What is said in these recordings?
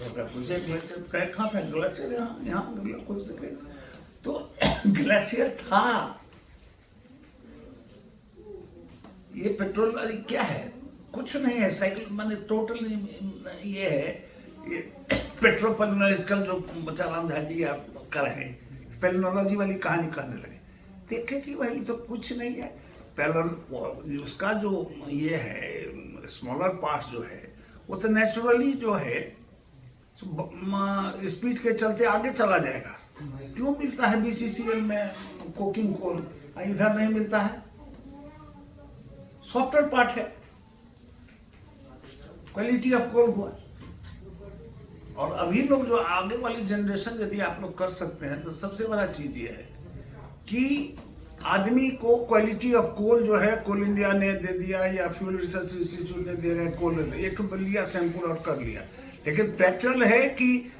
तो पूछे ग्लेशियर कहे कहाँ था, ग्लेशियर यहाँ यहाँ कुछ देखे तो ग्लेशियर था। ये पेट्रोल वाली क्या है, कुछ नहीं है, साइकिल मैंने टोटल ये है, ये पेट्रोपल्मोलॉजिकल जो बचाराम झा जी आप कर रहे हैं, पेल्मोलॉजी वाली कहानी कहने लगे। देखे कि भाई तो कुछ नहीं है, उसका जो ये है स्मॉलर पार्ट्स जो है वो तो नेचुरली जो है स्पीड के चलते आगे चला जाएगा। क्यों मिलता है बीसीसीएल में कोकिंग कोल, इधर नहीं मिलता है? सॉफ्टवेयर पार्ट है, क्वालिटी ऑफ कोल हुआ। और अभी लोग जो आगे वाली जनरेशन यदि आप लोग कर सकते हैं तो सबसे बड़ा चीज ये है कि आदमी को क्वालिटी ऑफ कोल जो है कोल इंडिया ने दे दिया या फ्यूल रिसर्च इंस्टीट्यूट ने दे रहे हैं, कोल एक तो लिया सैंपल और कर लिया, लेकिन प्रैक्टिकल है कि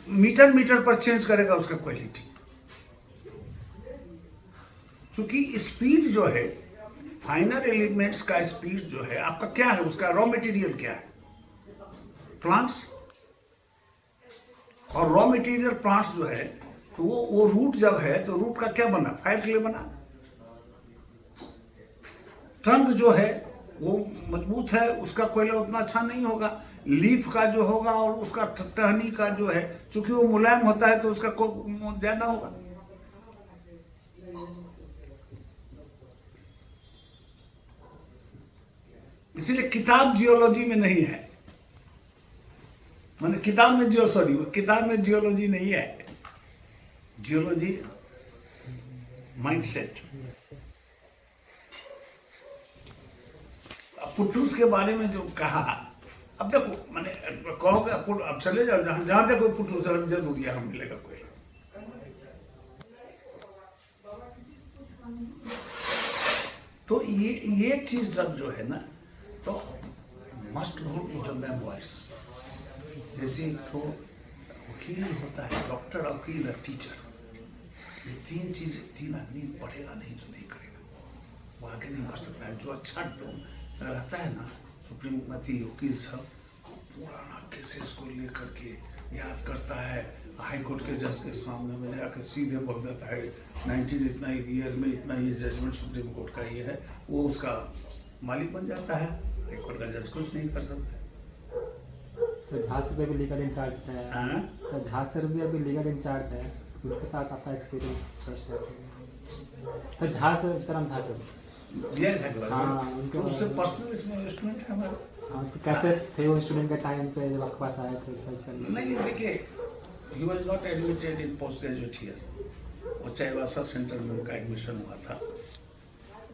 मीटर पर चेंज करेगा उसका क्वालिटी। क्योंकि स्पीड जो है फाइनल एलिमेंट्स का स्पीड जो है आपका क्या है, उसका रॉ मटेरियल क्या है, प्लांट्स। और रॉ मटेरियल प्लांट्स जो है तो वो रूट जब है तो रूट का क्या बना, फायर के लिए बना। ट्रंक जो है वो मजबूत है, उसका कोयला उतना अच्छा नहीं होगा। लीफ का जो होगा और उसका टहनी का जो है चूंकि वो मुलायम होता है तो उसका ज्यादा होगा। इसीलिए किताब जियोलॉजी में नहीं है, मैंने किताब में जियोलॉजी नहीं है, जियोलॉजी माइंडसेट। पुट्टूस के बारे में जो कहा, अब देखो मैंने कहोगे अब चले जाओ जहां देखो पुट्टूस जरूर यहाँ मिलेगा कोई। तो ये चीज जब जो है ना तो must go to the memoirs. जैसे तो वकील होता है, डॉक्टर, वकील और टीचर, ये तीन आदमी पढ़ेगा नहीं तो नहीं करेगा, वो आगे नहीं बढ़ सकता है। जो अच्छा रहता है ना सुप्रीम वकील सब पुराना केसेस को लेकर के याद करता है, हाई कोर्ट के जज के सामने में जाकर सीधे बोल देता है 19 इतना ईयर में इतना ये जजमेंट सुप्रीम कोर्ट का ये है, वो उसका मालिक बन जाता है। हाई कोर्ट का जज कुछ नहीं कर सकता। सर झा सर भी लीगल इंचार्ज है, सर झा सर भी अभी लीगल इंचार्ज है, उनके साथ आपका एक्सपीरियंस कर सकते हैं। सर झा सर, चरम झा सर, हाँ उनके उससे पर्सनल स्टूडेंट है हमारे। हाँ तो कैसे थे वो स्टूडेंट के टाइम पे जब आपके पास आए थे रिसर्च करने? नहीं देखिए, he was not admitted in post graduate year, वो चाईबासा सेंटर में उनका एडमिशन हुआ था।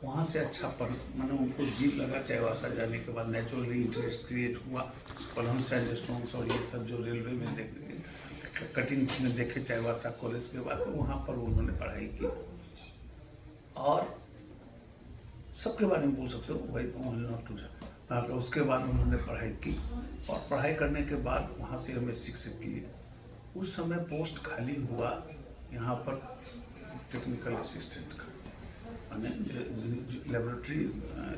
वहाँ से अच्छा पढ़ मैंने उनको जीत लगा। चाईबासा जाने के बाद नेचुरली इंटरेस्ट क्रिएट हुआ, पलहन सैंड स्टोन्स और ये सब जो रेलवे में कटिंग में देखे चाईबासा कॉलेज के बाद, तो वहाँ पर उन्होंने पढ़ाई की। और सबके बारे में पूछ सकते हो भाई, हाँ तो उसके बाद उन्होंने पढ़ाई की और पढ़ाई करने के बाद वहाँ से MSc से किए। उस समय पोस्ट खाली हुआ यहाँ पर टेक्निकल असिस्टेंट का, लेबोरेटरी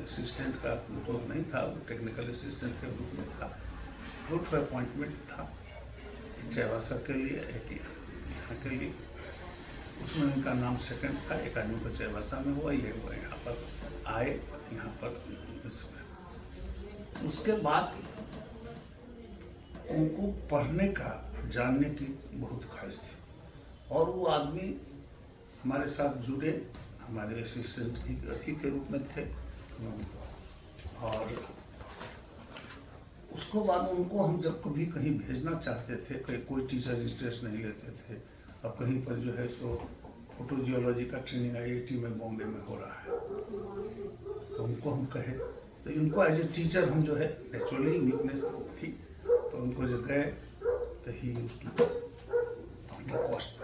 असिस्टेंट का तो नहीं था, टेक्निकल असिस्टेंट के रूप में था। 2 अपॉइंटमेंट था, एक चाईबासा के लिए, एक यहाँ के लिए। उसमें इनका नाम सेकंड था, एक आदमी को चाईबासा में हुआ, ये हुआ यहाँ पर आए, यहाँ पर। उसके बाद उनको पढ़ने का, जानने की बहुत ख्वाहिश थी और वो आदमी हमारे साथ जुड़े, हमारे असिस्टेंट के रूप में थे। और उसको बाद उनको हम जब कभी कहीं भेजना चाहते थे, कोई टीचर इंटरेस्ट नहीं लेते थे। अब कहीं पर जो है सो फोटोजियोलॉजी का ट्रेनिंग IIT में बॉम्बे में हो रहा है, तो उनको हम कहे, तो इनको एज ए टीचर हम जो है नेचुरली वीकनेस थी, तो उनको जो गए तो ही कॉस्ट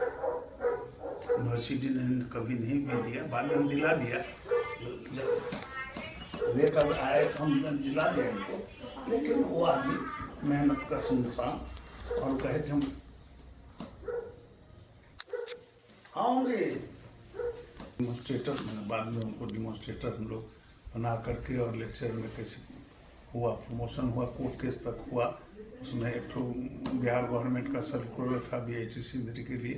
यूनिवर्सिटी ने कभी नहीं भी दिया, बाद में हम दिला दिया, जब लेकर आए हम दिला दिया इनको। लेकिन वो आदमी मेहनत का इंसान और कहे कि हम हाँ जी डिमॉन्स्ट्रेटर, मैंने बाद में उनको डिमॉन्स्ट्रेटर हम लोग बना करके और लेक्चर में कैसे हुआ, प्रमोशन हुआ, कोर्ट केस तक हुआ, उसमें एक तो बिहार गवर्नमेंट का सर्कुलर था BIT सिंदरी के लिए,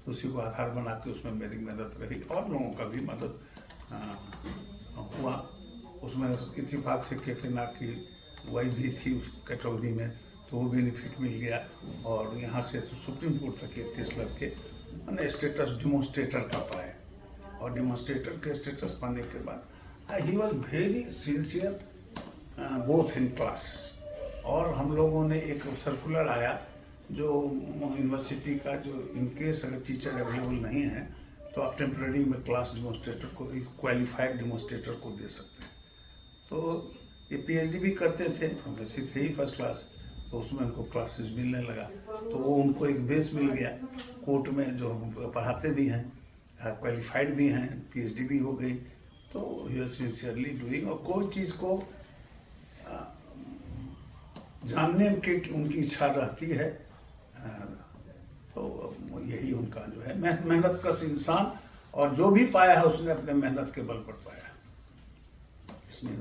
तो उसी को आधार बना के उसमें मेरी मदद रही और लोगों का भी मदद हुआ। उसमें इत्तेफाक से कहना कि वही भी थी उस कैटेगरी में, तो वो बेनिफिट मिल गया। और यहाँ से तो सुप्रीम कोर्ट तक के केस लड़के मैंने स्टेटस डिमोन्स्ट्रेटर का पाए, और डिमोन्स्ट्रेटर के स्टेटस पाने के बाद he was very sincere both in classes. और हम लोगों ने एक सर्कुलर आया जो यूनिवर्सिटी का, जो इनकेस अगर टीचर अवेलेबल नहीं है तो आप टेम्प्रेरी में क्लास डिमोन्स्ट्रेटर को, क्वालिफाइड डिमोन्स्ट्रेटर को दे सकते हैं। तो ये PhD भी करते थे, वैसे थे ही फर्स्ट क्लास, तो उसमें उनको क्लासेस मिलने लगा, तो वो उनको एक बेस मिल गया कोर्ट में, जो पढ़ाते भी हैं, क्वालिफाइड भी हैं, PhD भी हो गई। तो यू आर सिंसियरली डूइंग, और कोई चीज़ को जानने की उनकी इच्छा रहती है, तो यही उनका जो है मेहनत कश इंसान, और जो भी पाया है उसने अपने मेहनत के बल पर पाया है। इसमें